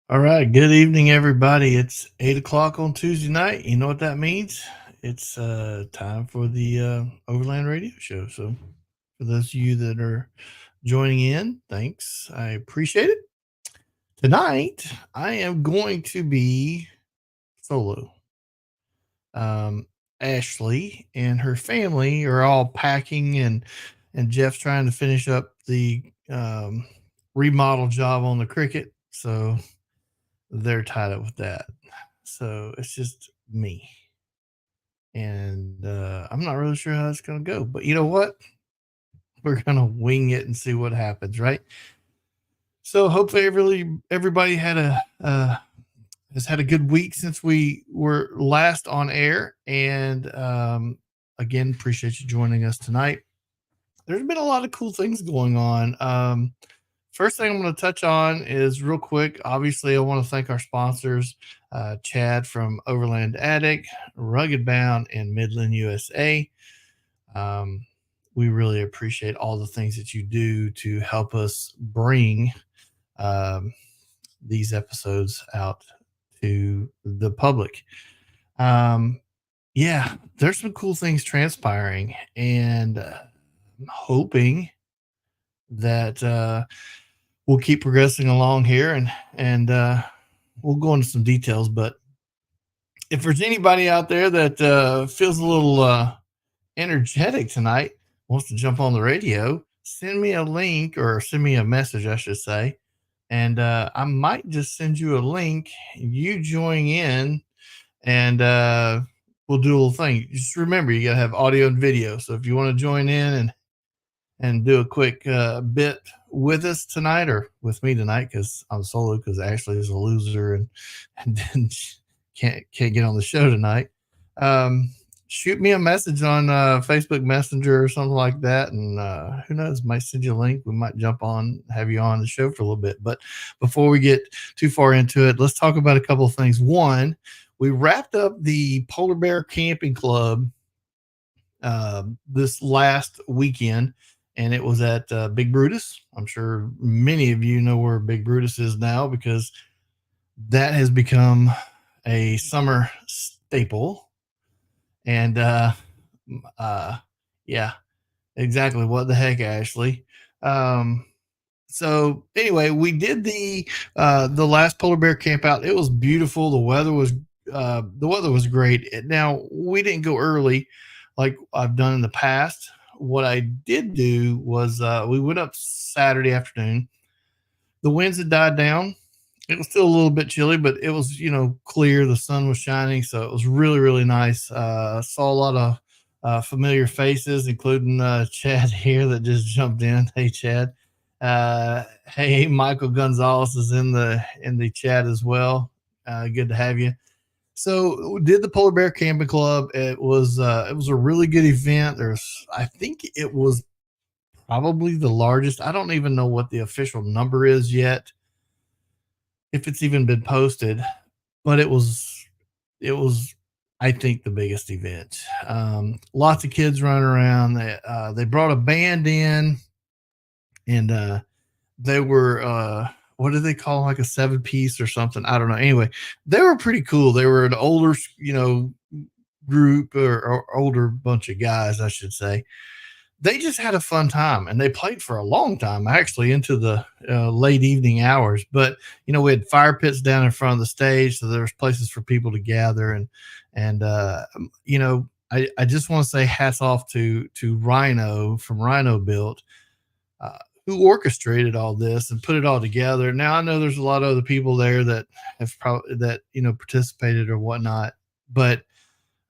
All right. Good evening, everybody. It's 8 o'clock on Tuesday night. You know what that means? It's time for the Overland Radio Show. So, for those of you that are joining in, thanks. I appreciate it. Tonight, I am going to be solo. Um, Ashley and her family are all packing, and Jeff's trying to finish up the remodel job on the Cricket. So, they're tied up with that. So it's just me. And I'm not really sure how it's going to go. But you know what? We're going to wing it and see what happens, right? So hopefully everybody has had a good week since we were last on air. And again, appreciate you joining us tonight. There's been a lot of cool things going on. First thing I'm going to touch on is real quick. Obviously, I want to thank our sponsors, Chad from Overland Attic, Rugged Bound, and Midland, USA. Um, we really appreciate all the things that you do to help us bring um, these episodes out to the public. Um, yeah, there's some cool things transpiring, and I'm hoping that we'll keep progressing along here and we'll go into some details. But if there's anybody out there that feels a little energetic tonight, wants to jump on the radio, send me a link or send me a message, I should say. And I might just send you a link. You join in and we'll do a little thing. Just remember, you got to have audio and video. So if you want to join in and do a quick bit with us tonight or with me tonight, because I'm solo because Ashley is a loser and then can't get on the show tonight. Shoot me a message on Facebook Messenger or something like that, and who knows, might send you a link. We might jump on, have you on the show for a little bit. But before we get too far into it, let's talk about a couple of things. One, we wrapped up the Polar Bear Camping Club this last weekend, and it was at Big Brutus. I'm sure many of you know where Big Brutus is now because that has become a summer staple. And uh, yeah, exactly. What the heck, Ashley? Um, so anyway, we did the last polar bear camp out. It was beautiful. The weather was great. Now we didn't go early like I've done in the past. What I did do was we went up Saturday afternoon. The winds had died down. It was still a little bit chilly, but it was, clear. The sun was shining. So it was really, really nice. Saw a lot of familiar faces, including Chad here that just jumped in. Hey, Chad. Hey, Michael Gonzalez is in the chat as well. Good to have you. So we did the Polar Bear Camping Club. It was a really good event. I think it was probably the largest. I don't even know what the official number is yet, if it's even been posted, but it was I think the biggest event. Lots of kids running around. They brought a band in, and they were what do they call like a 7 piece or something? I don't know. Anyway, they were pretty cool. They were an older, group or older bunch of guys, I should say. They just had a fun time and they played for a long time, actually into the late evening hours. But we had fire pits down in front of the stage, so there was places for people to gather. And I just want to say hats off to Rhino from Rhino Built, uh, who orchestrated all this and put it all together. Now I know there's a lot of other people there that have probably that participated or whatnot, but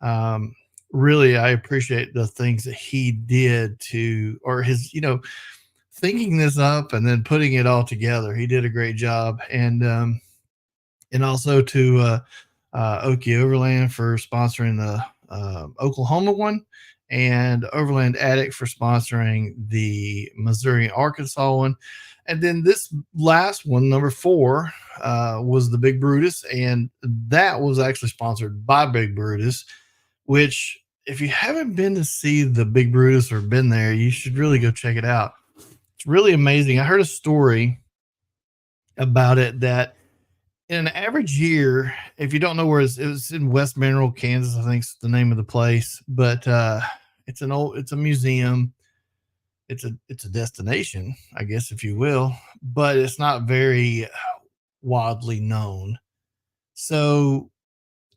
um, really I appreciate the things that he did to, or his, thinking this up and then putting it all together. He did a great job. And also to Okie Overland for sponsoring the Oklahoma one, and Overland Attic for sponsoring the Missouri Arkansas one. And then this last one, number 4, was the Big Brutus, and that was actually sponsored by Big Brutus, which if you haven't been to see the Big Brutus or been there, you should really go check it out. It's really amazing. I heard a story about it that In an average year, if you don't know where it's in West Mineral, Kansas, I think is the name of the place, but it's a museum. It's a destination, I guess, if you will, but it's not very widely known. So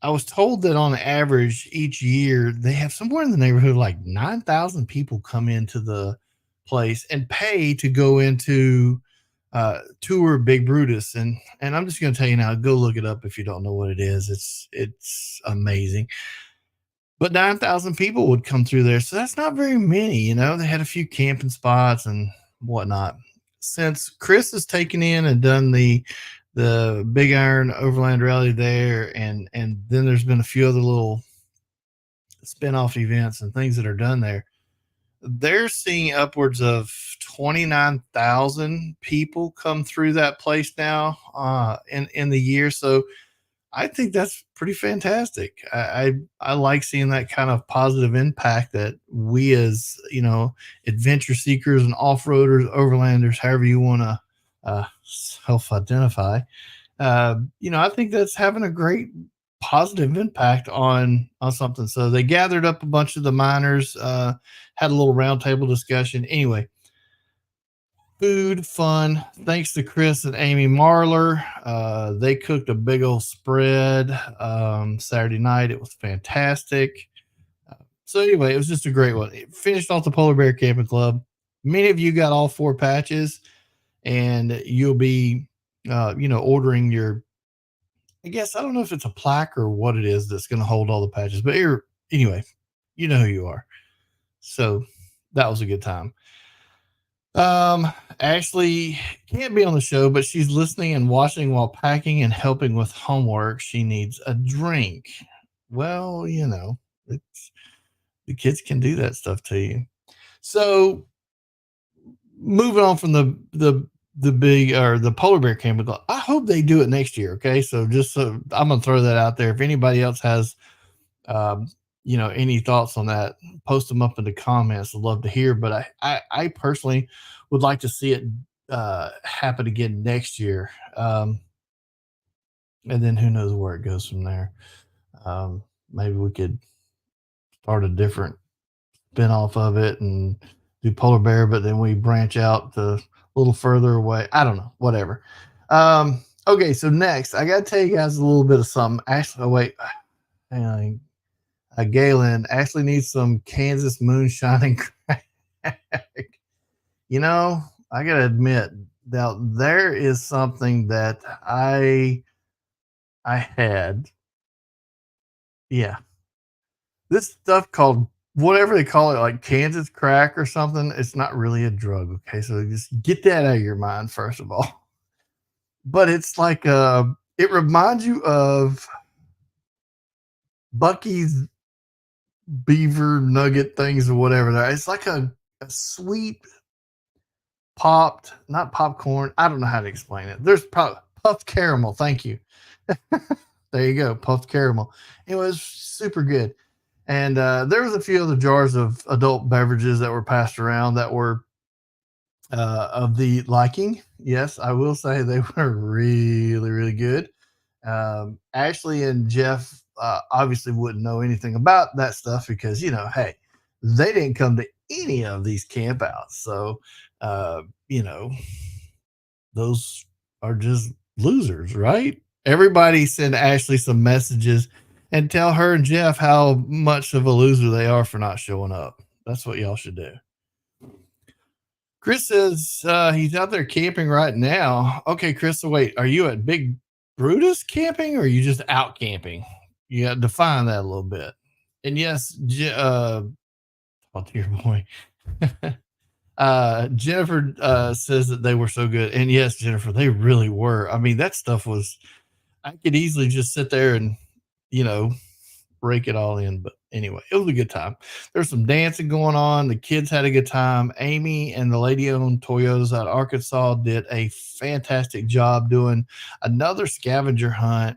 I was told that on average each year they have somewhere in the neighborhood of like 9,000 people come into the place and pay to go into tour Big Brutus. And I'm just going to tell you now, go look it up if you don't know what it is. It's amazing. But 9,000 people would come through there. So that's not very many, They had a few camping spots and whatnot. Since Chris has taken in and done the Big Iron Overland Rally there, and then there's been a few other little spin-off events and things that are done there. They're seeing upwards of 29,000 people come through that place now in the year. So I think that's pretty fantastic. I like seeing that kind of positive impact that we as adventure seekers and off-roaders, overlanders, however you want to self-identify. I think that's having a great positive impact on something. So they gathered up a bunch of the miners, had a little roundtable discussion. Anyway, food, fun. Thanks to Chris and Amy Marlar. They cooked a big old spread Saturday night. It was fantastic. So anyway, it was just a great one. It finished off the Polar Bear Camping Club. Many of you got all 4 patches, and you'll be, ordering your. I guess I don't know if it's a plaque or what it is that's going to hold all the patches, but anyway, you know who you are. So that was a good time. Ashley can't be on the show, but she's listening and watching while packing and helping with homework. She needs a drink. Well, it's the kids can do that stuff to you. So moving on from the big or the Polar Bear Camping Club, I hope they do it next year. Okay, so I'm gonna throw that out there. If anybody else has any thoughts on that, post them up in the comments. I'd love to hear. But I personally would like to see it happen again next year. And then who knows where it goes from there. Maybe we could start a different spin-off of it and do Polar Bear, but then we branch out to a little further away. I don't know, whatever. Okay, so next I gotta tell you guys a little bit of something. Actually, wait, hang on. Galen actually needs some Kansas moonshine crack. I gotta admit, now there is something that I had. Yeah, this stuff called whatever they call it, like Kansas crack or something. It's not really a drug, okay? So just get that out of your mind first of all. But it's like it reminds you of Bucky's beaver nugget things or whatever. It's like a sweet popped, not popcorn. I don't know how to explain it. There's puffed caramel. Thank you. There you go, puffed caramel. It was super good. And there was a few other jars of adult beverages that were passed around that were of the liking. Yes, I will say they were really, really good. Ashley and Jeff obviously wouldn't know anything about that stuff because, hey, they didn't come to any of these campouts. So, those are just losers, right? Everybody send Ashley some messages and tell her and Jeff how much of a loser they are for not showing up. That's what y'all should do. Chris says he's out there camping right now. Okay, Chris, so wait, are you at Big Brutus camping or are you just out camping? You got to define that a little bit. And yes, oh dear boy. Jennifer says that they were so good. And yes, Jennifer, they really were. I mean, that stuff was, I could easily just sit there and, break it all in. But anyway, it was a good time. There's some dancing going on. The kids had a good time. Amy and the lady owned Toyotas out of Arkansas did a fantastic job doing another scavenger hunt.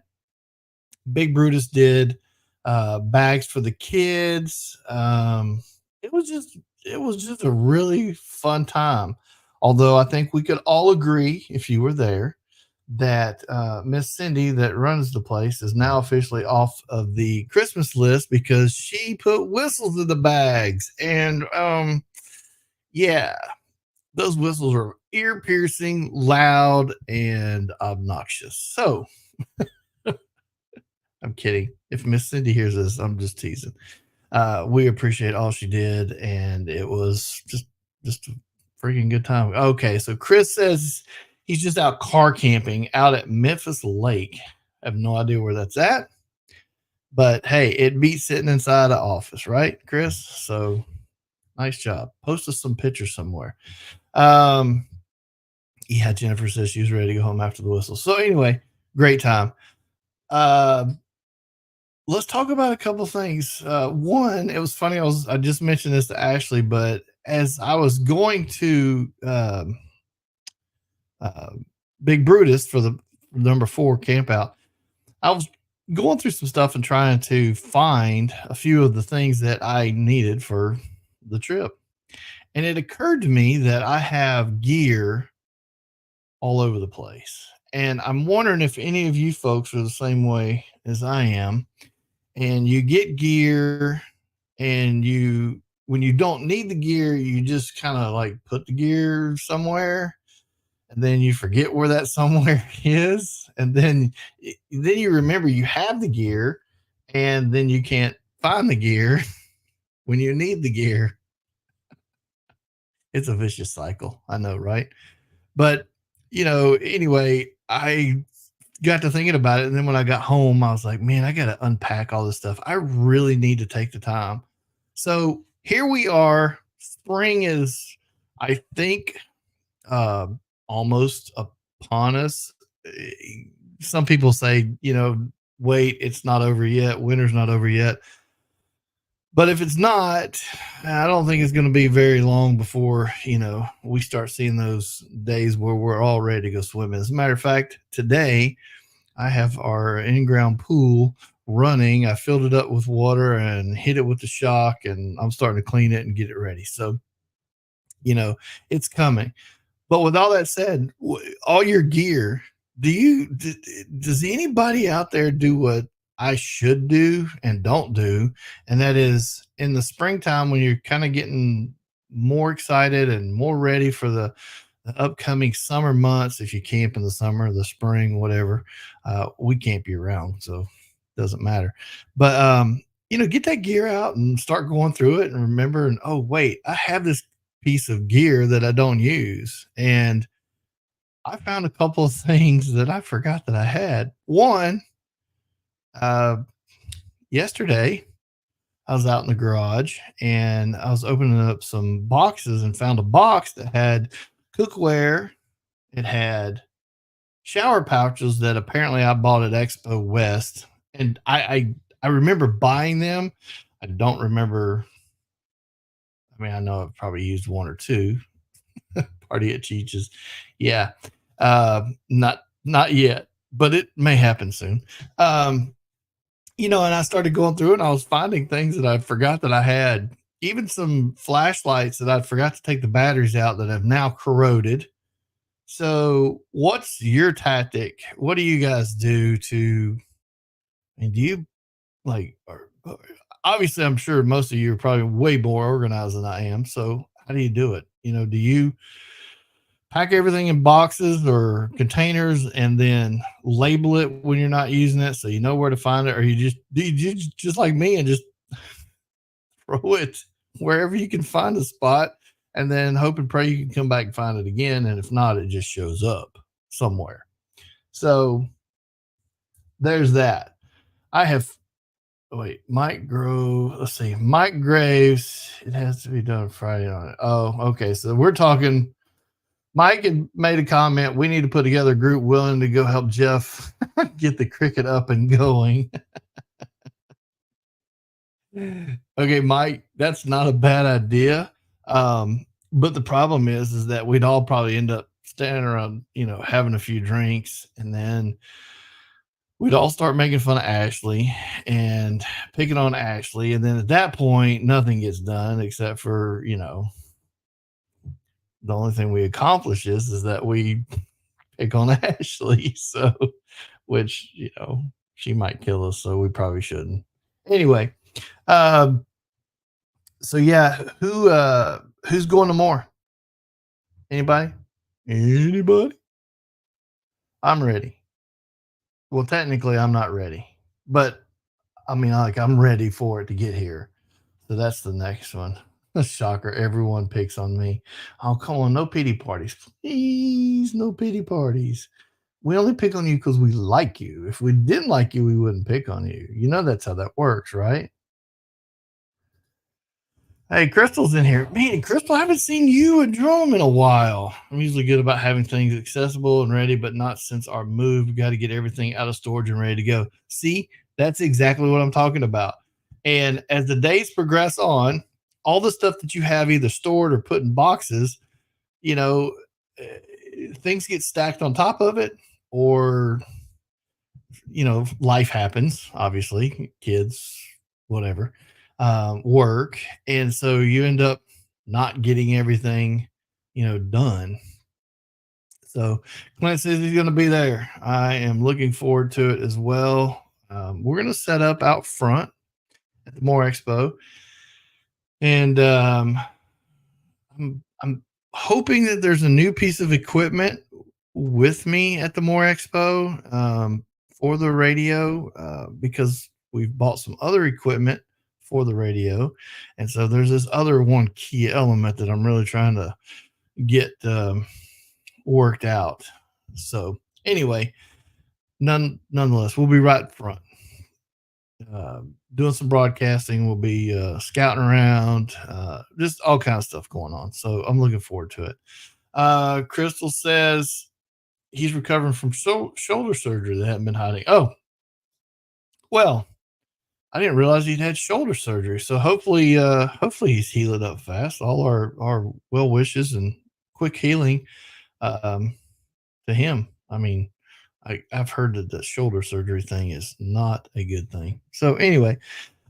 Big Brutus did bags for the kids. It was just a really fun time. Although I think we could all agree, if you were there, that Miss Cindy, that runs the place, is now officially off of the Christmas list because she put whistles in the bags. And yeah, those whistles are ear piercing, loud, and obnoxious. So I'm kidding. If Miss Cindy hears this, I'm just teasing. We appreciate all she did, and it was just a freaking good time. Okay, so Chris says he's just out car camping out at Memphis Lake. I have no idea where that's at, but hey, it beats sitting inside an office, right, Chris? So nice job. Post us some pictures somewhere. Um, yeah, Jennifer says she was ready to go home after the whistle. So anyway, great time. Uh, let's talk about a couple things. One, it was funny. I just mentioned this to Ashley, but as I was going to uh, Big Brutus for the number 4 camp out, I was going through some stuff and trying to find a few of the things that I needed for the trip. And it occurred to me that I have gear all over the place. And I'm wondering if any of you folks are the same way as I am. And you get gear, and when you don't need the gear, you just kind of like put the gear somewhere, and then you forget where that somewhere is, and then you remember you have the gear, and then you can't find the gear when you need the gear. It's a vicious cycle, I know, right? But anyway, I got to thinking about it, and then when I got home, I was like, man, I got to unpack all this stuff. I really need to take the time. So here we are. Spring is, I think, uh, almost upon us. Some people say, wait, it's not over yet. Winter's not over yet. But if it's not, I don't think it's going to be very long before, we start seeing those days where we're all ready to go swimming. As a matter of fact, today I have our in-ground pool running. I filled it up with water and hit it with the shock, and I'm starting to clean it and get it ready. So, it's coming. But with all that said, all your gear, does anybody out there do what I should do and don't do? And that is, in the springtime, when you're kind of getting more excited and more ready for the upcoming summer months, if you camp in the summer, the spring, whatever, we camp year round, so it doesn't matter. But get that gear out and start going through it and remember, and oh wait, I have this piece of gear that I don't use. And I found a couple of things that I forgot that I had. One, uh, yesterday, I was out in the garage and I was opening up some boxes and found a box that had cookware. It had shower pouches that apparently I bought at Expo West. And I remember buying them. I don't remember. I mean, I know I've probably used one or two. Party at Cheech's. Yeah. Not yet, but it may happen soon. And I started going through it, and I was finding things that I forgot that I had, even some flashlights that I forgot to take the batteries out that have now corroded. So what's your tactic? What do you guys do do you like, obviously I'm sure most of you are probably way more organized than I am. So how do you do it? Do you pack everything in boxes or containers and then label it when you're not using it so you know where to find it? Or do you just like me and just throw it wherever you can find a spot and then hope and pray you can come back and find it again? And if not, it just shows up somewhere. So there's that. I have, Mike Graves, it has to be done Friday on it. Oh, okay. So we're talking, Mike had made a comment. We need to put together a group willing to go help Jeff get the cricket up and going. Okay, Mike, that's not a bad idea. But the problem is that we'd all probably end up standing around, having a few drinks, and then we'd all start making fun of Ashley and picking on Ashley. And then at that point, nothing gets done except for, the only thing we accomplish is that we pick on Ashley. So, which, she might kill us. So we probably shouldn't. Anyway, um, so yeah, who's going to more? Anybody? Anybody? I'm ready. Well, technically, I'm not ready, but I mean, like, I'm ready for it to get here. So that's the next one. Shocker. Everyone picks on me. Oh, come on. No pity parties. Please. No pity parties. We only pick on you because we like you. If we didn't like you, we wouldn't pick on you. You know, that's how that works, right? Hey, Crystal's in here. Man, Crystal, I haven't seen you and Jerome in a while. I'm usually good about having things accessible and ready, but not since our move. We got to get everything out of storage and ready to go. See, that's exactly what I'm talking about. And as the days progress on, all the stuff that you have either stored or put in boxes, you know, things get stacked on top of it, or life happens, obviously, kids, whatever, work. And so you end up not getting everything, done. So Clint says he's going to be there. I am looking forward to it as well. We're going to set up out front at the More Expo. And I'm hoping that there's a new piece of equipment with me at the More Expo for the radio because we've bought some other equipment for the radio. And so there's this other one key element that I'm really trying to get worked out. So anyway, nonetheless, we'll be right front. Doing some broadcasting. We'll be scouting around, just all kinds of stuff going on. So I'm looking forward to it. Crystal says he's recovering from shoulder surgery that hadn't been hiding. Oh, well, I didn't realize he'd had shoulder surgery. So hopefully he's healing up fast. All our well wishes and quick healing um, to him. I mean, I've heard that the shoulder surgery thing is not a good thing. So anyway,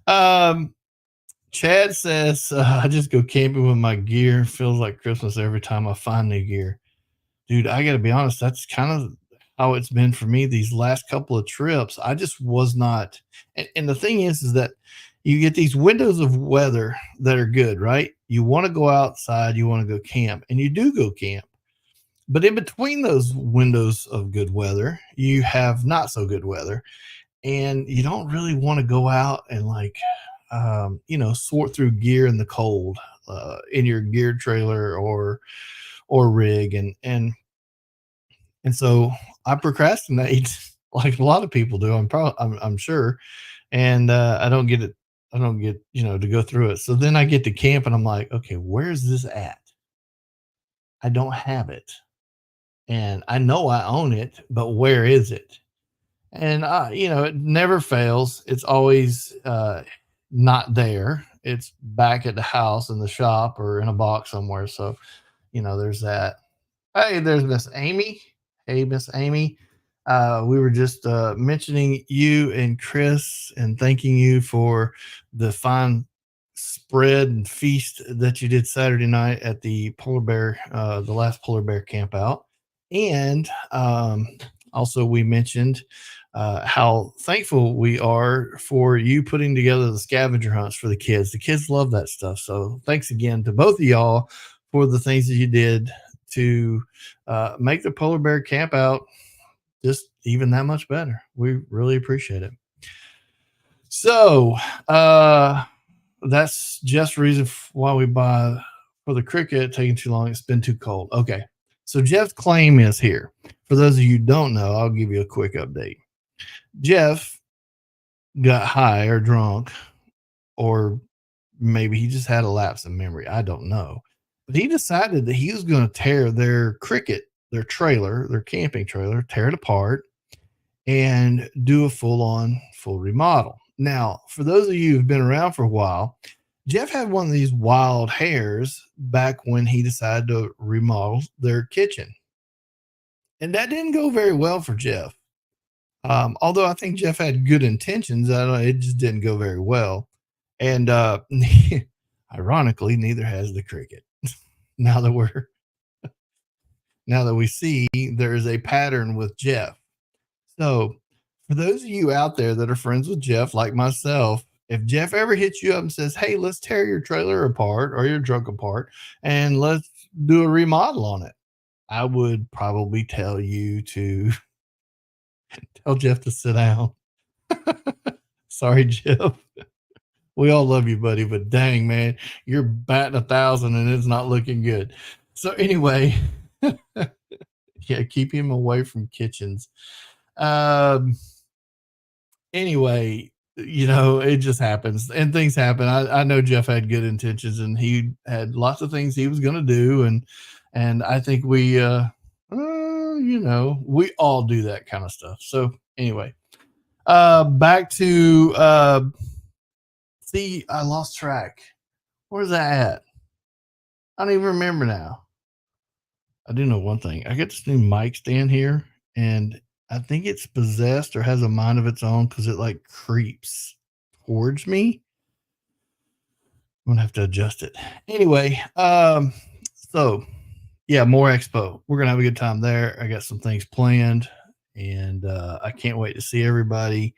Chad says, I just go camping with my gear. Feels like Christmas every time I find new gear. Dude, I got to be honest. That's kind of how it's been for me these last couple of trips. I just was not. And the thing is that you get these windows of weather that are good, right? You want to go outside, you want to go camp, and you do go camp. But in between those windows of good weather, you have not so good weather, and you don't really want to go out and sort through gear in the cold in your gear trailer or rig, and so I procrastinate like a lot of people do. I'm sure, and I don't get it. I don't get to go through it. So then I get to camp and I'm like, okay, where's this at? I don't have it, and I know I own it, but where is it? And it never fails. It's always not there. It's back at the house in the shop or in a box somewhere. So, there's that. Hey, there's Miss Amy. Hey, Miss Amy. We were just mentioning you and Chris and thanking you for the fine spread and feast that you did Saturday night at the the last polar bear camp out. And also, we mentioned how thankful we are for you putting together the scavenger hunts for the kids. The kids love that stuff. So thanks again to both of y'all for the things that you did to make the polar bear camp out just even that much better. We really appreciate it. So that's just reason why we buy for the cricket taking too long. It's been too cold. Okay. So Jeff's claim is here. For those of you who don't know, I'll give you a quick update. Jeff got high or drunk, or maybe he just had a lapse in memory. I don't know. But he decided that he was going to tear their trailer, their camping trailer, tear it apart and do a full remodel. Now, for those of you who've been around for a while, Jeff had one of these wild hairs back when he decided to remodel their kitchen. And that didn't go very well for Jeff. Although I think Jeff had good intentions, it just didn't go very well. And ironically, neither has the cricket. Now that now that we see there is a pattern with Jeff. So, for those of you out there that are friends with Jeff, like myself, if Jeff ever hits you up and says, "Hey, let's tear your trailer apart or your truck apart and let's do a remodel on it," I would probably tell you to tell Jeff to sit down. Sorry, Jeff. We all love you, buddy, but dang, man, you're batting 1,000 and it's not looking good. So, anyway, yeah, keep him away from kitchens. Um, anyway, it just happens and things happen. I know Jeff had good intentions and he had lots of things he was going to do. And I think we all do that kind of stuff. So anyway, back to, see, I lost track. Where's that at? I don't even remember now. I do know one thing. I got this new mic stand here and I think it's possessed or has a mind of its own because it like creeps towards me. I'm gonna have to adjust it. Anyway, so yeah, more expo. We're gonna have a good time there. I got some things planned and I can't wait to see everybody.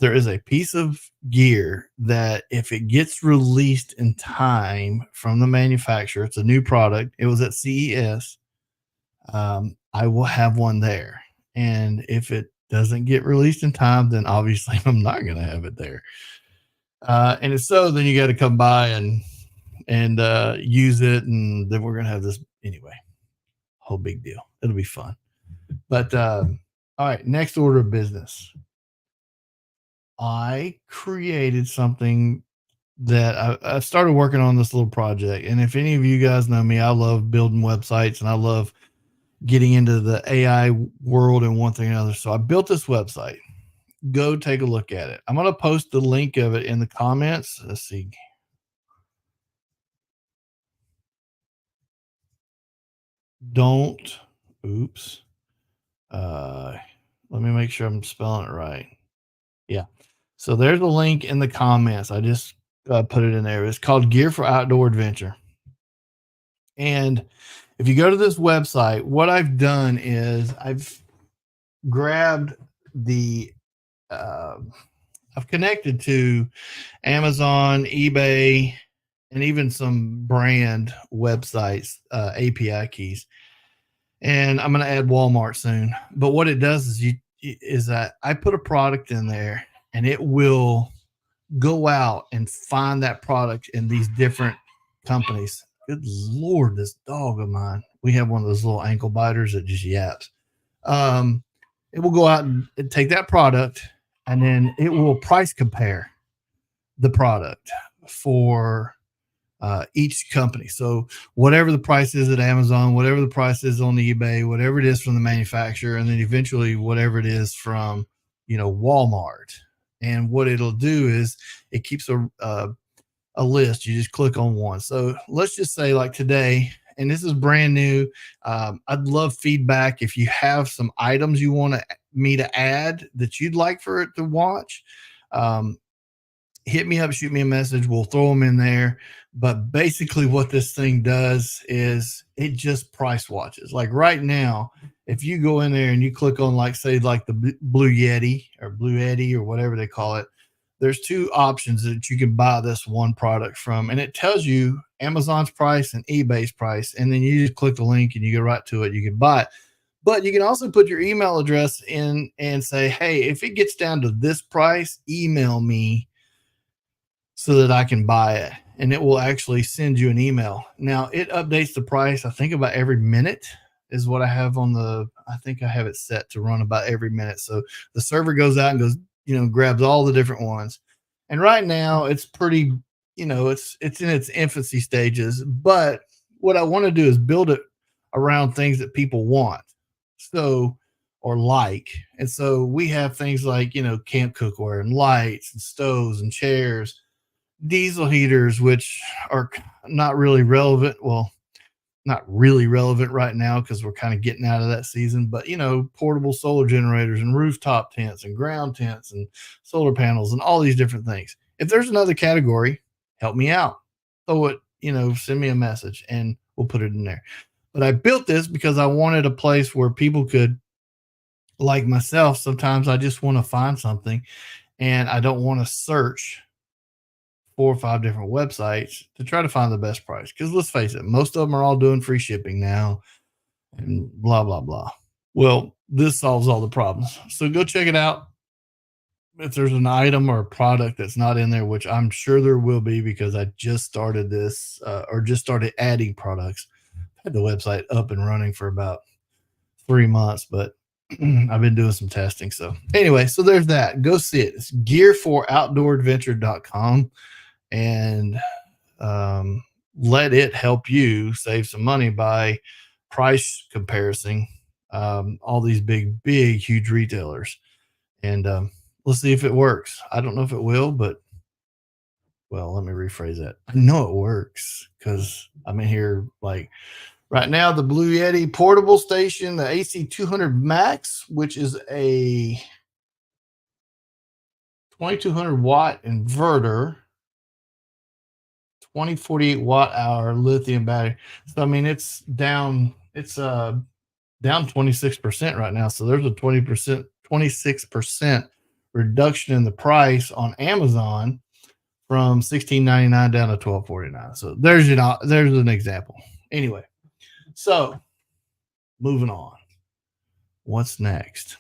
There is a piece of gear that if it gets released in time from the manufacturer, it's a new product. It was at CES. I will have one there. And if it doesn't get released in time, then obviously I'm not going to have it there. And if so, then you got to come by and use it. And then we're going to have this anyway, whole big deal. It'll be fun. But all right, next order of business. I created something that I started working on this little project. And if any of you guys know me, I love building websites and I love getting into the AI world and one thing or another. So I built this website. Go take a look at it. I'm going to post the link of it in the comments. Let's see. Oops. Let me make sure I'm spelling it right. Yeah. So there's a link in the comments. I just put it in there. It's called Gear for Outdoor Adventure. And if you go to this website, what I've done is I've grabbed I've connected to Amazon, eBay, and even some brand websites, API keys. And I'm going to add Walmart soon. But what it does is that I put a product in there and it will go out and find that product in these different companies. Good Lord, this dog of mine. We have one of those little ankle biters that just yaps. It will go out and take that product and then it will price compare the product for each company. So whatever the price is at Amazon, whatever the price is on eBay, whatever it is from the manufacturer, and then eventually whatever it is from, Walmart. And what it'll do is it keeps a list. You just click on one. So let's just say like today, and this is brand new. I'd love feedback. If you have some items you want me to add that you'd like for it to watch, hit me up, shoot me a message. We'll throw them in there. But basically what this thing does is it just price watches. Like right now, if you go in there and you click on say the Blue Yeti or Blue Eddy or whatever they call it, there's two options that you can buy this one product from. And it tells you Amazon's price and eBay's price. And then you just click the link and you go right to it. You can buy it. But you can also put your email address in and say, hey, if it gets down to this price, email me so that I can buy it. And it will actually send you an email. Now it updates the price. I think about every minute is what I have I think I have it set to run about every minute. So the server goes out and goes, grabs all the different ones. And right now it's pretty, it's in its infancy stages, but what I want to do is build it around things that people want. So, or like, and so we have things like, camp cookware and lights and stoves and chairs, diesel heaters, which are not really relevant. Well, not really relevant right now because we're kind of getting out of that season, but portable solar generators and rooftop tents and ground tents and solar panels and all these different things. If there's another category, help me out. Throw it, send me a message and we'll put it in there. But I built this because I wanted a place where people could, like myself, sometimes I just want to find something and I don't want to search 4 or 5 different websites to try to find the best price. Because let's face it, most of them are all doing free shipping now and blah, blah, blah. Well, this solves all the problems. So go check it out. If there's an item or a product that's not in there, which I'm sure there will be because I just started this or just started adding products. I had the website up and running for about 3 months, but I've been doing some testing. So anyway, so there's that. Go see it. It's gear4outdooradventure.com and let it help you save some money by price comparison all these big, huge retailers. And let's see if it works. I don't know if it will, but well, let me rephrase that. I know it works because I'm in here like right now, the Blue Yeti portable station, the AC200 Max, which is a 2200 watt inverter, 2048 watt hour lithium battery. So I mean, it's down 26% right now. So there's a 26% reduction in the price on Amazon from $16.99 down to $12.49. So there's an example. Anyway, so moving on. What's next?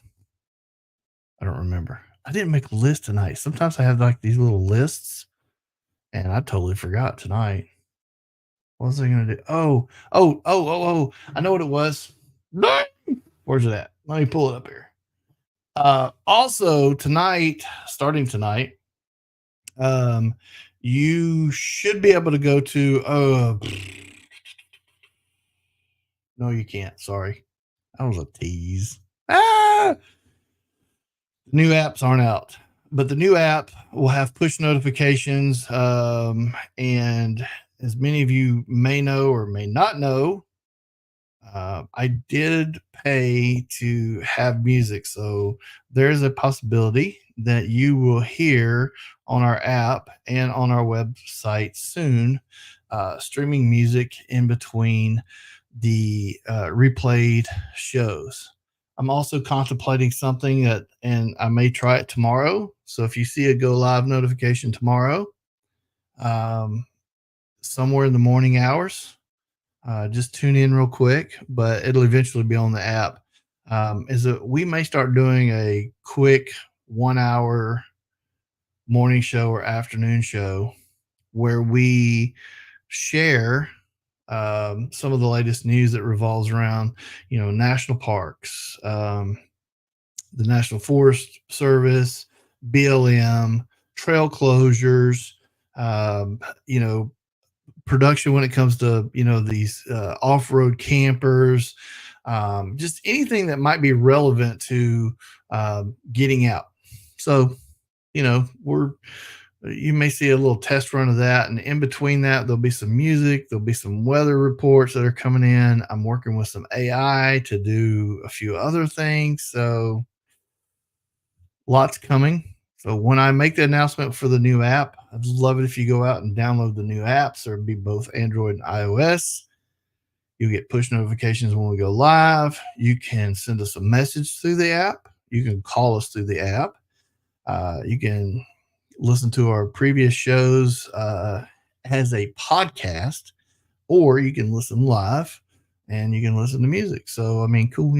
I don't remember. I didn't make a list tonight. Sometimes I have like these little lists, and I totally forgot tonight. What was I gonna do? Oh! I know what it was. Where's it at? Let me pull it up here. Also tonight, starting tonight, you should be able to go to. No, you can't. Sorry, that was a tease. New apps aren't out, but the new app will have push notifications. And as many of you may know or may not know, I did pay to have music. So there's a possibility that you will hear on our app and on our website soon streaming music in between the replayed shows. I'm also contemplating something and I may try it tomorrow. So if you see a go live notification tomorrow, somewhere in the morning hours, just tune in real quick, but it'll eventually be on the app. Is that we may start doing a quick 1 hour morning show or afternoon show where we share some of the latest news that revolves around, national parks, the National Forest Service, BLM, trail closures, um, you know, production when it comes to, these off-road campers, just anything that might be relevant to getting out. So, you may see a little test run of that. And in between that, there'll be some music, there'll be some weather reports that are coming in. I'm working with some AI to do a few other things. So lots coming. So when I make the announcement for the new app, I'd love it if you go out and download the new apps. There'll be both Android and iOS. You'll get push notifications when we go live. You can send us a message through the app. You can call us through the app. You can listen to our previous shows as a podcast, or you can listen live and you can listen to music. So, I mean, cool,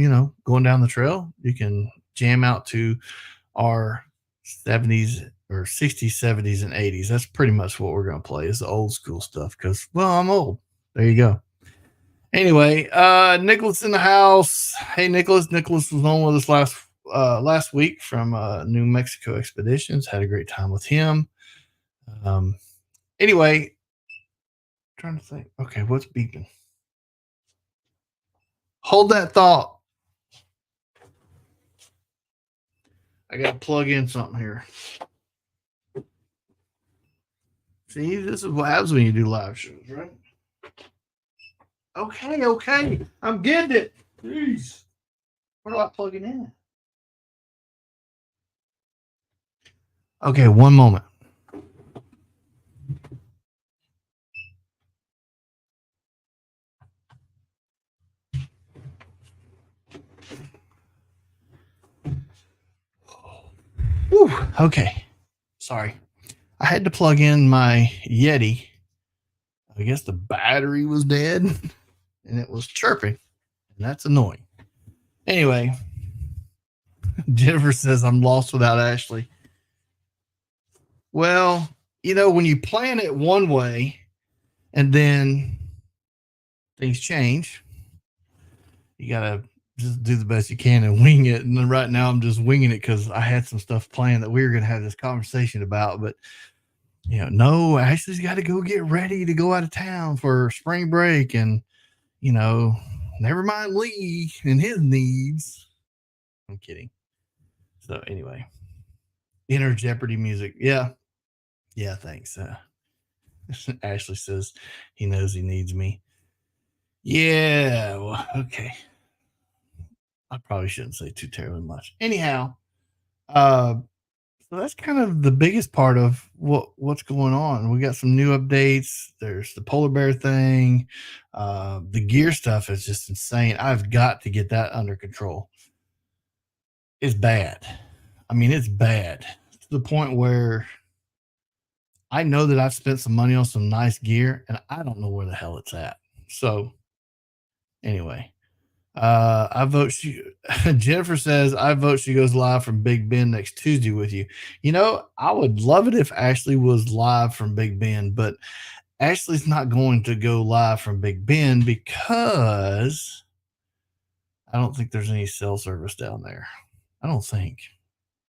going down the trail, you can jam out to our 70s or 60s, 70s, and 80s. That's pretty much what we're going to play is the old school stuff because, well, I'm old. There you go. Anyway, Nicholas in the house. Hey, Nicholas. Nicholas was on with us last week from New Mexico Expeditions. Had a great time with him. Anyway, trying to think. Okay, what's beeping? Hold that thought. I got to plug in something here. See, this is what happens when you do live shows, right? Okay. I'm getting it. Jeez. Where do I plug it in? Okay, one moment. Whew, okay. Sorry. I had to plug in my Yeti. I guess the battery was dead and it was chirping. And that's annoying. Anyway, Jennifer says I'm lost without Ashley. Well, when you plan it one way and then things change, you got to just do the best you can and wing it. And then right now I'm just winging it because I had some stuff planned that we were going to have this conversation about. But, no, Ashley's got to go get ready to go out of town for spring break. And, never mind Lee and his needs. I'm kidding. So anyway, inner Jeopardy music. Yeah. Yeah. Thanks. Ashley says he knows he needs me. Yeah. Well, okay. I probably shouldn't say too terribly much. Anyhow, so that's kind of the biggest part of what's going on. We got some new updates. There's the polar bear thing. The gear stuff is just insane. I've got to get that under control. It's bad. I mean, it's bad to the point where I know that I've spent some money on some nice gear and I don't know where the hell it's at. So anyway, I vote Jennifer says, I vote she goes live from Big Ben next Tuesday with you. I would love it if Ashley was live from Big Ben, but Ashley's not going to go live from Big Ben because I don't think there's any cell service down there. I don't think.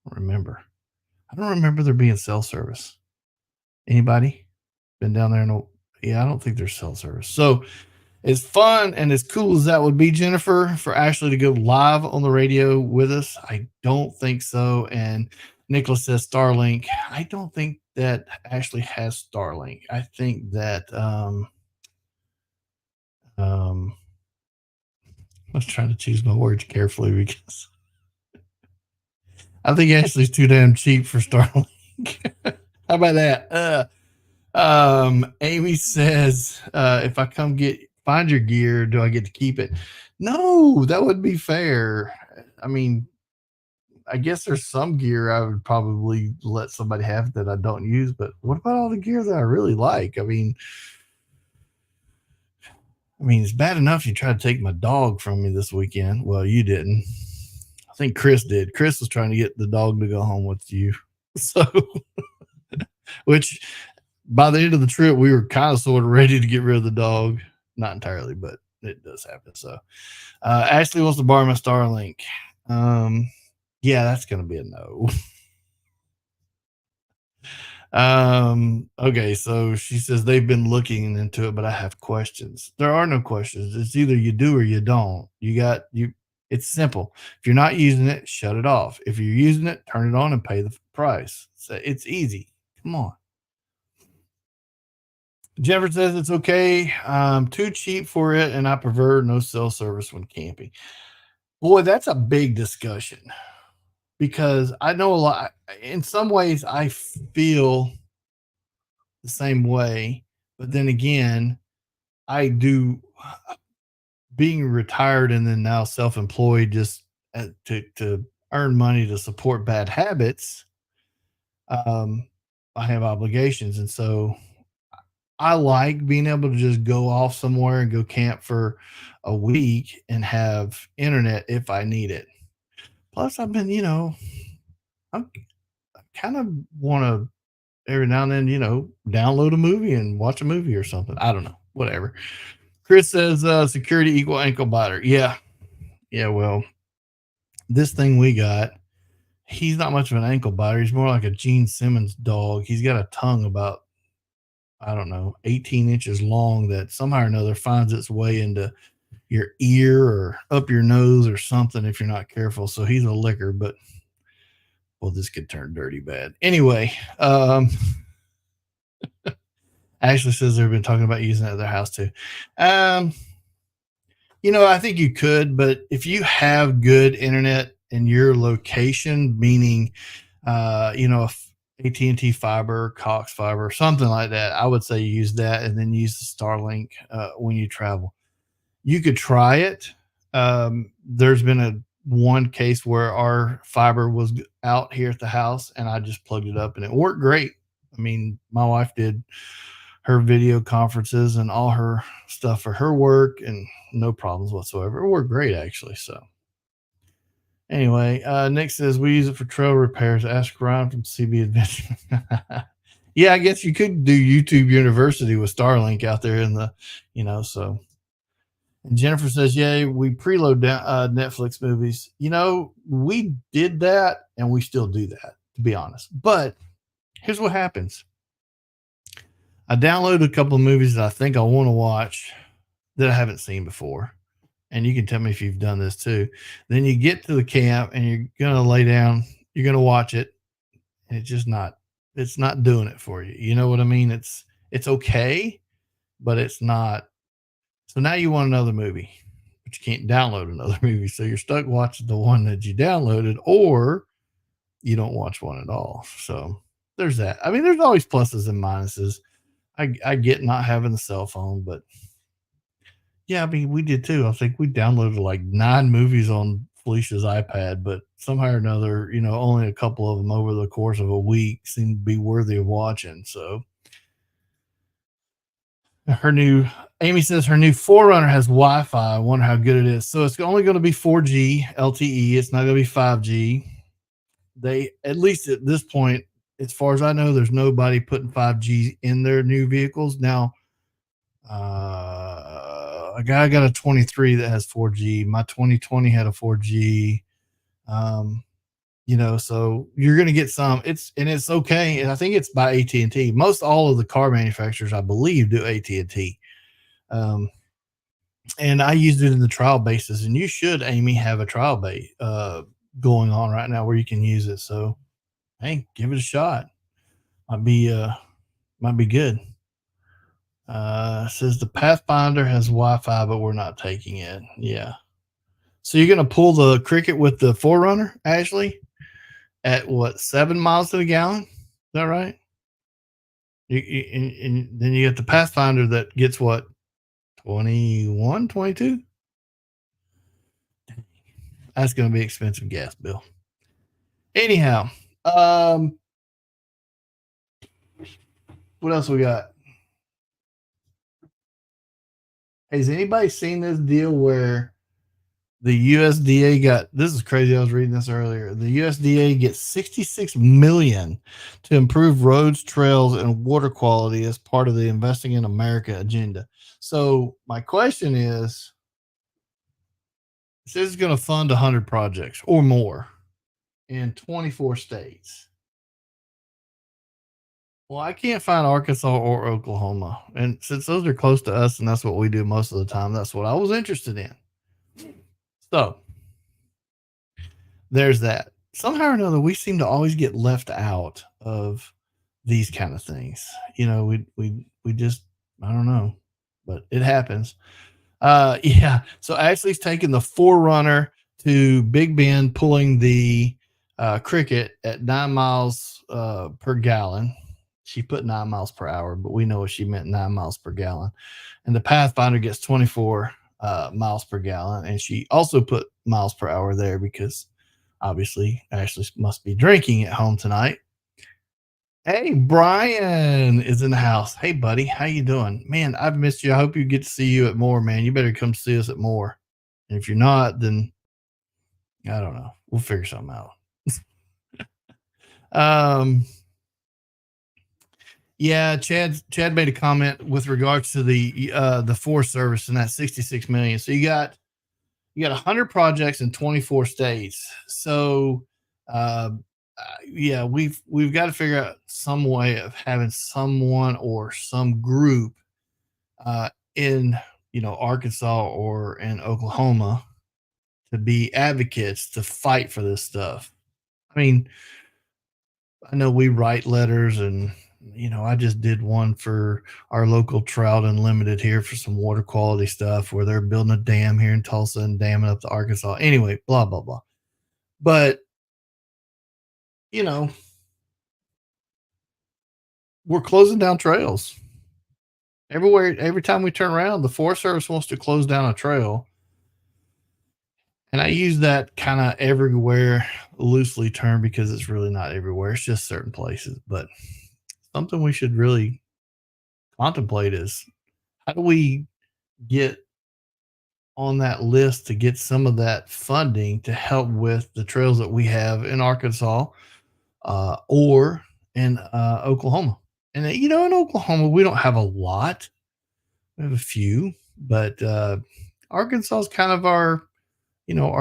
I don't remember there being cell service. Anybody been down there? No. Yeah, I don't think there's cell service. So as fun and as cool as that would be, Jennifer, for Ashley to go live on the radio with us, I don't think so. And Nicholas says Starlink. I don't think that Ashley has Starlink. I think that I was trying to choose my words carefully because I think Ashley's too damn cheap for Starlink. How about that? Amy says, if I come find your gear, do I get to keep it? No, that wouldn't be fair. I mean, I guess there's some gear I would probably let somebody have that I don't use, but what about all the gear that I really like? I mean, it's bad enough you tried to take my dog from me this weekend. Well, you didn't. I think Chris did. Chris was trying to get the dog to go home with you. So, which by the end of the trip, we were kind of sort of ready to get rid of the dog. Not entirely, but it does happen. So, Ashley wants to borrow my Starlink. Yeah, that's going to be a no. Okay, so she says they've been looking into it, but I have questions. There are no questions. It's either you do or you don't. It's simple. If you're not using it, shut it off. If you're using it, turn it on and pay the price. So it's easy. Come on. Jennifer says it's okay. I'm too cheap for it, and I prefer no cell service when camping. Boy, that's a big discussion because I know a lot. In some ways, I feel the same way, but then again, I do. Being retired and then now self-employed, just to earn money to support bad habits. I have obligations, and so I like being able to just go off somewhere and go camp for a week and have internet if I need it. Plus, I've been, I kind of want to every now and then, download a movie and watch a movie or something. I don't know, whatever. Chris says, security equal ankle biter. Yeah. Yeah. Well, this thing we got, he's not much of an ankle biter. He's more like a Gene Simmons dog. He's got a tongue about, I don't know, 18 inches long that somehow or another finds its way into your ear or up your nose or something if you're not careful. So he's a licker, but well, this could turn dirty bad. Anyway, Ashley says they've been talking about using it at their house too. I think you could, but if you have good internet in your location, meaning, AT&T fiber, Cox fiber, something like that, I would say use that and then use the Starlink when you travel. You could try it. There's been one case where our fiber was out here at the house, and I just plugged it up and it worked great. I mean, my wife did her video conferences and all her stuff for her work and no problems whatsoever. It worked great actually. So anyway, Nick says we use it for trail repairs. Ask Ryan from CB Adventure. Yeah, I guess you could do YouTube University with Starlink out there in the, so. And Jennifer says, yeah, we preload down, Netflix movies. We did that and we still do that, to be honest. But here's what happens. I downloaded a couple of movies that I think I want to watch that I haven't seen before. And you can tell me if you've done this too. Then you get to the camp and you're going to lay down, you're going to watch it. And it's not doing it for you. You know what I mean? It's okay, but it's not. So now you want another movie, but you can't download another movie. So you're stuck watching the one that you downloaded, or you don't watch one at all. So there's that. I mean, there's always pluses and minuses. I get not having the cell phone, but yeah, I mean, we did too. I think we downloaded like 9 movies on Felicia's iPad, but somehow or another, only a couple of them over the course of a week seemed to be worthy of watching. So Amy says her new Forerunner has Wi-Fi. I wonder how good it is. So it's only going to be 4G LTE. It's not going to be 5G. They, at least at this point, as far as I know, there's nobody putting 5G in their new vehicles. Now, a guy got a 23 that has 4G. My 2020 had a 4G. So you're going to get some. It's okay. And I think it's by AT&T. Most all of the car manufacturers, I believe, do AT&T. And I used it in the trial basis, and you should, Amy, have a trial base going on right now where you can use it. So, hey, give it a shot. Might be good. Says the Pathfinder has Wi-Fi, but we're not taking it. Yeah. So you're going to pull the Cricket with the Forerunner, Ashley, at what, 7 miles to the gallon? Is that right? And then you get the Pathfinder that gets what, 21, 22? That's going to be expensive gas bill. Anyhow, what else we got? Has anybody seen this deal where the USDA this is crazy. I was reading this earlier. The USDA gets $66 million to improve roads, trails, and water quality as part of the Investing in America agenda. So my question is, this is going to fund 100 projects or more in 24 states. Well, I can't find Arkansas or Oklahoma. And since those are close to us and that's what we do most of the time, that's what I was interested in. So there's that. Somehow or another, we seem to always get left out of these kind of things. We just, I don't know, but it happens. Yeah. So Ashley's taking the Forerunner to Big Bend, pulling the Cricket at 9 miles per gallon. She put 9 miles per hour, but we know what she meant, 9 miles per gallon. And the Pathfinder gets 24 miles per gallon. And she also put miles per hour there because obviously Ashley must be drinking at home tonight. Hey, Brian is in the house. Hey, buddy, how you doing? Man, I've missed you. I hope you get to see you at more, man. You better come see us at more. And if you're not, then I don't know. We'll figure something out. Yeah, Chad made a comment with regards to the Forest Service and that 66 million. So you got 100 projects in 24 states. So yeah, we've got to figure out some way of having someone or some group in Arkansas or in Oklahoma to be advocates to fight for this stuff. I mean, I know we write letters, and I just did one for our local Trout Unlimited here for some water quality stuff where they're building a dam here in Tulsa and damming up to Arkansas. Anyway, blah blah blah. But we're closing down trails everywhere. Every time we turn around, the Forest Service wants to close down a trail. And I use that kind of everywhere loosely term because it's really not everywhere. It's just certain places. But something we should really contemplate is how do we get on that list to get some of that funding to help with the trails that we have in Arkansas or in Oklahoma. And in Oklahoma, we don't have a lot. We have a few, but Arkansas is kind of our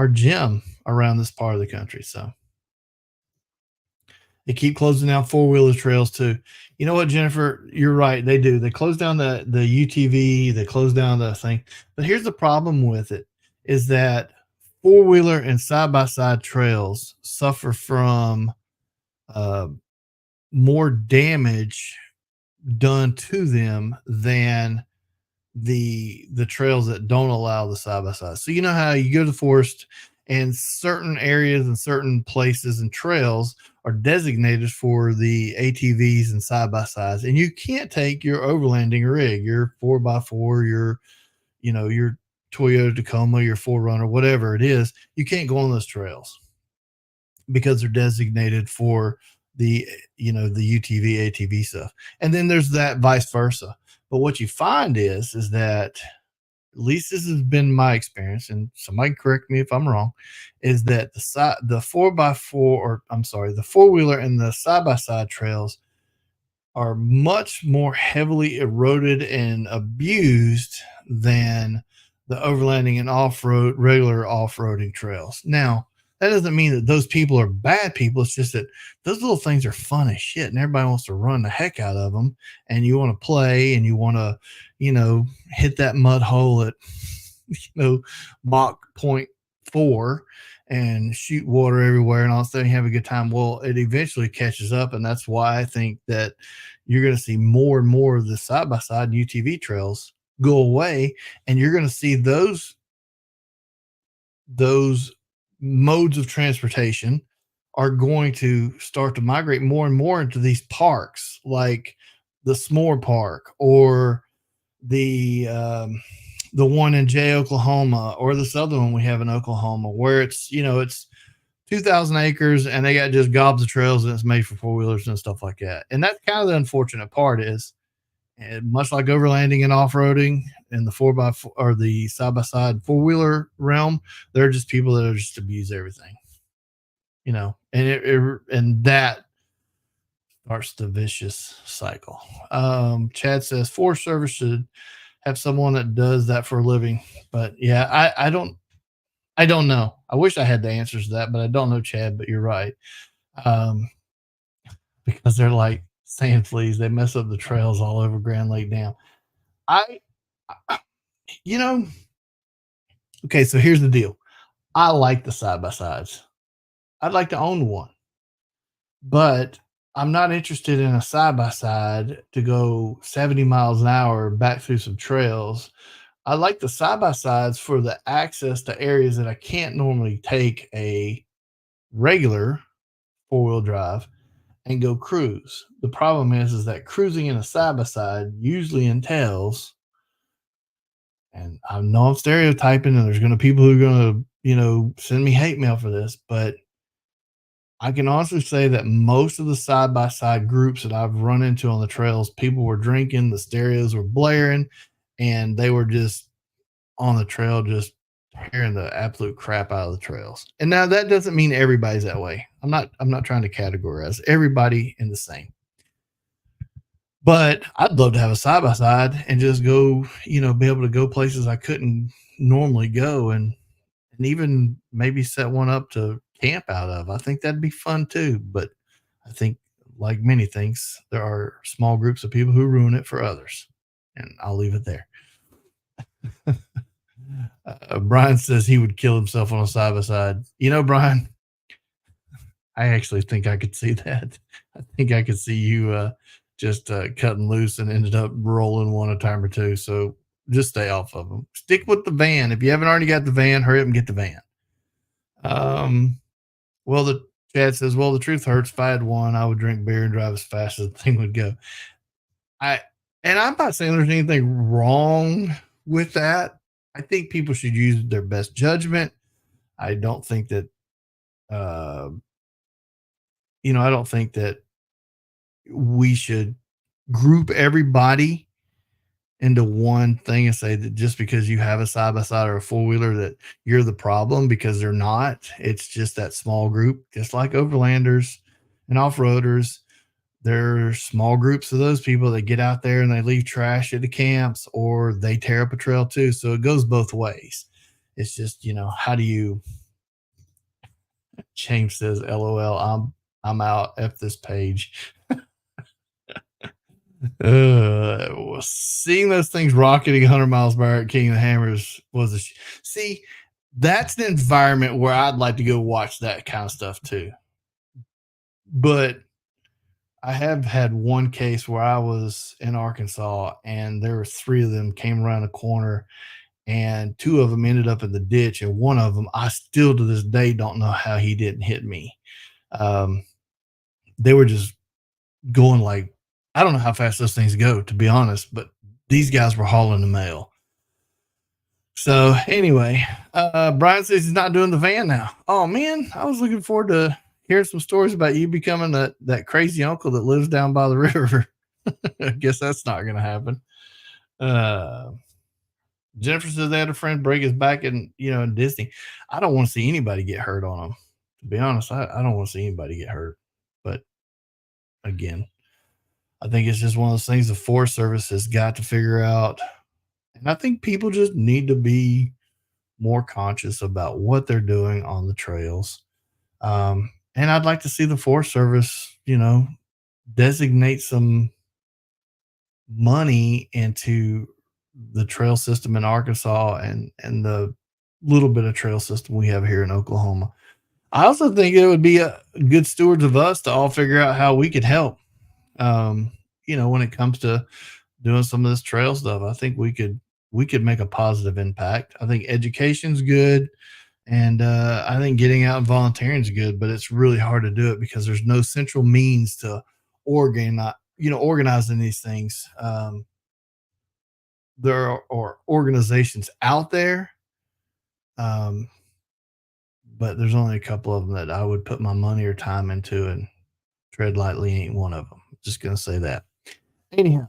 gem around this part of the country. So they keep closing down four-wheeler trails too. You know what, Jennifer? You're right. They do. They close down the UTV. They close down the thing. But here's the problem with it: is that four-wheeler and side-by-side trails suffer from uh, more damage done to them than the trails that don't allow the side by side. So you know how you go to the forest and certain areas and certain places and trails are designated for the ATVs and side by sides, and you can't take your overlanding rig, your 4x4, your Toyota Tacoma, your 4Runner, whatever it is. You can't go on those trails because they're designated for the UTV ATV stuff. And then there's that vice versa. But what you find is that, at least this has been my experience, and somebody correct me if I'm wrong, is that the 4x4, or I'm sorry, the four-wheeler and the side-by-side trails are much more heavily eroded and abused than the overlanding and regular off-roading trails. Now, that doesn't mean that those people are bad people. It's just that those little things are fun as shit, and everybody wants to run the heck out of them. And you want to play, and you want to, hit that mud hole at, Mach point 4 and shoot water everywhere, and all of a sudden you have a good time. Well, it eventually catches up, and that's why I think that you're going to see more and more of the side by side and UTV trails go away, and you're going to see those modes of transportation are going to start to migrate more and more into these parks, like the S'more Park, or the one in Jay, Oklahoma, or this other one we have in Oklahoma, where it's 2,000 acres and they got just gobs of trails and it's made for four wheelers and stuff like that. And that's kind of the unfortunate part is, and much like overlanding and off-roading and the 4x4 or the side-by-side four-wheeler realm, there are just people that are just abuse everything, and that starts the vicious cycle. Chad says Forest Service should have someone that does that for a living, but yeah, I don't know. I wish I had the answers to that, but I don't know, Chad. But you're right, um, because they're like sand fleas. They mess up the trails all over Grand Lake Dam. I, you know, okay. So here's the deal. I like the side by sides. I'd like to own one, but I'm not interested in a side by side to go 70 miles an hour back through some trails. I like the side by sides for the access to areas that I can't normally take a regular four wheel drive and go cruise. The problem is that cruising in a side by side usually entails, and I know I'm stereotyping, and there's going to people who are going to, send me hate mail for this, but I can honestly say that most of the side by side groups that I've run into on the trails, people were drinking, the stereos were blaring, and they were just on the trail, just tearing the absolute crap out of the trails. And now that doesn't mean everybody's that way. I'm not trying to categorize everybody in the same. But I'd love to have a side by side and just go, be able to go places I couldn't normally go, and even maybe set one up to camp out of. I think that'd be fun too. But I think, like many things, there are small groups of people who ruin it for others. And I'll leave it there. Brian says he would kill himself on a side by side. Brian, I actually think I could see that. I think I could see you just cutting loose and ended up rolling one a time or two. So just stay off of them. Stick with the van. If you haven't already got the van, hurry up and get the van. Well, the Chad says, well, the truth hurts. If I had one, I would drink beer and drive as fast as the thing would go. And I'm not saying there's anything wrong with that. I think people should use their best judgment. I don't think that, uh, I don't think that we should group everybody into one thing and say that just because you have a side by side or a four wheeler that you're the problem, because they're not. It's just that small group, just like overlanders and off-roaders. There are small groups of those people that get out there and they leave trash at the camps, or they tear up a trail too. So it goes both ways. It's just, how do you James says, LOL, I'm out. F this page. Seeing those things rocketing 100 miles per hour at King of the Hammers was see, that's an environment where I'd like to go watch that kind of stuff too. But I have had one case where I was in Arkansas and there were three of them came around a corner, and two of them ended up in the ditch, and one of them, I still to this day don't know how he didn't hit me. Um, they were just going like, I don't know how fast those things go, to be honest, but these guys were hauling the mail. So anyway, Brian says he's not doing the van now. Oh man, I was looking forward to hearing some stories about you becoming that crazy uncle that lives down by the river. I guess that's not going to happen. Jennifer says they had a friend break his back in Disney. I don't want to see anybody get hurt on them. To be honest, I don't want to see anybody get hurt. But again, I think it's just one of those things the Forest Service has got to figure out. And I think people just need to be more conscious about what they're doing on the trails. And I'd like to see the Forest Service, designate some money into the trail system in Arkansas and the little bit of trail system we have here in Oklahoma. I also think it would be a good stewards of us to all figure out how we could help. When it comes to doing some of this trail stuff, I think we could make a positive impact. I think education's good, and I think getting out and volunteering is good, but it's really hard to do it because there's no central means to organizing these things. There are organizations out there, um, but there's only a couple of them that I would put my money or time into, and Tread Lightly ain't one of them. Just gonna say that. Anyhow,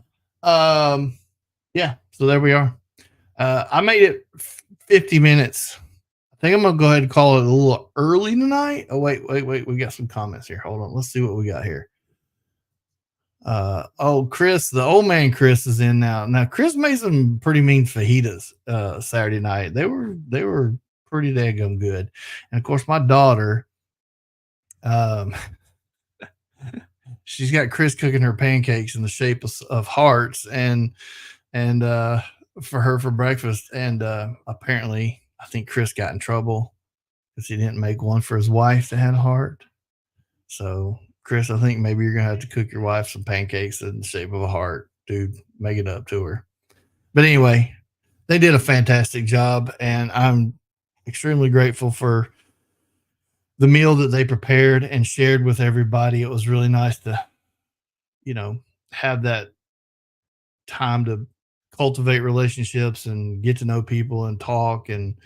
yeah. So there we are. I made it 50 minutes. I think I'm gonna go ahead and call it a little early tonight. Oh wait. We got some comments here. Hold on. Let's see what we got here. Chris, the old man Chris is in now. Now Chris made some pretty mean fajitas Saturday night. They were pretty daggum good. And of course my daughter, um she's got Chris cooking her pancakes in the shape of hearts and for her for breakfast. And apparently I think Chris got in trouble because he didn't make one for his wife that had a heart. So Chris, I think maybe you're gonna have to cook your wife some pancakes in the shape of a heart, dude. Make it up to her. But anyway, they did a fantastic job, and I'm extremely grateful for the meal that they prepared and shared with everybody. It was really nice to, have that time to cultivate relationships and get to know people and talk and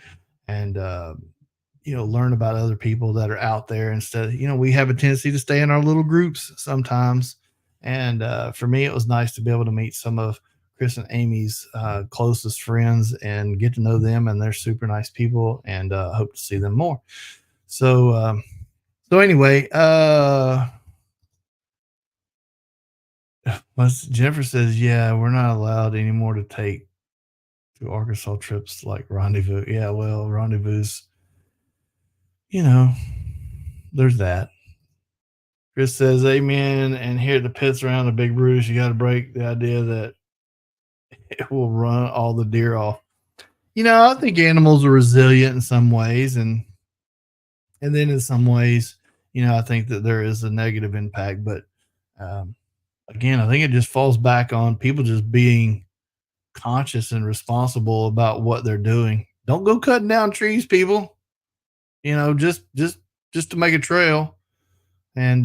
learn about other people that are out there instead of, we have a tendency to stay in our little groups sometimes. And for me, it was nice to be able to meet some of Chris and Amy's closest friends and get to know them. And they're super nice people, and hope to see them more. So anyway, Jennifer says, yeah, we're not allowed anymore to take to Arkansas trips like Rendezvous. Yeah, well, Rendezvous, there's that. Chris says, amen. And here at the pits around the Big Brutus, you got to break the idea that it will run all the deer off. I think animals are resilient in some ways. And then in some ways, I think that there is a negative impact. But again, I think it just falls back on people just being conscious and responsible about what they're doing. Don't go cutting down trees, people. Just to make a trail. And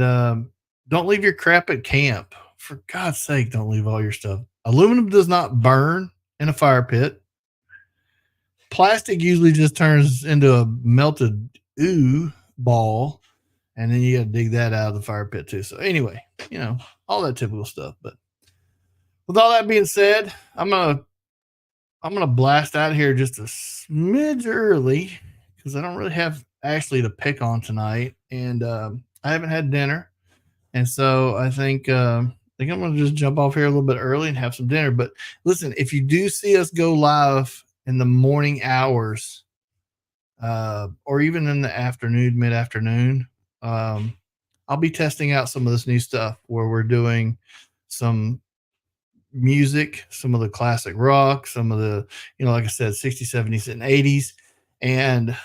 don't leave your crap at camp. For God's sake, don't leave all your stuff. Aluminum does not burn in a fire pit. plastic usually just turns into a melted ball, and then you got to dig that out of the fire pit too. So anyway, all that typical stuff. But with all that being said, I'm gonna blast out here just a smidge early because I don't really have Ashley to pick on tonight, and I haven't had dinner, and so I think I'm gonna just jump off here a little bit early and have some dinner. But listen, if you do see us go live in the morning hours, or even in the afternoon, mid afternoon, um, I'll be testing out some of this new stuff where we're doing some music, some of the classic rock, some of the, like I said, 60s, 70s, and 80s, and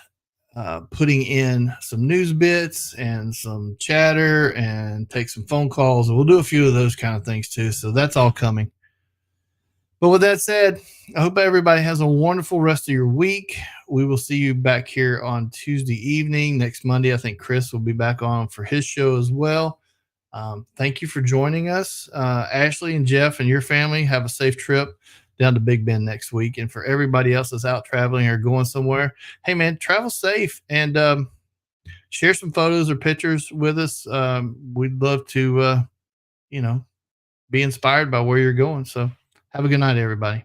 putting in some news bits and some chatter and take some phone calls. We'll do a few of those kind of things too. So that's all coming. But with that said, I hope everybody has a wonderful rest of your week. We will see you back here on Tuesday evening. Next Monday, I think Chris will be back on for his show as well. Thank you for joining us. Ashley and Jeff and your family, have a safe trip down to Big Bend next week. And for everybody else that's out traveling or going somewhere, hey, man, travel safe and share some photos or pictures with us. We'd love to, be inspired by where you're going. So have a good night, everybody.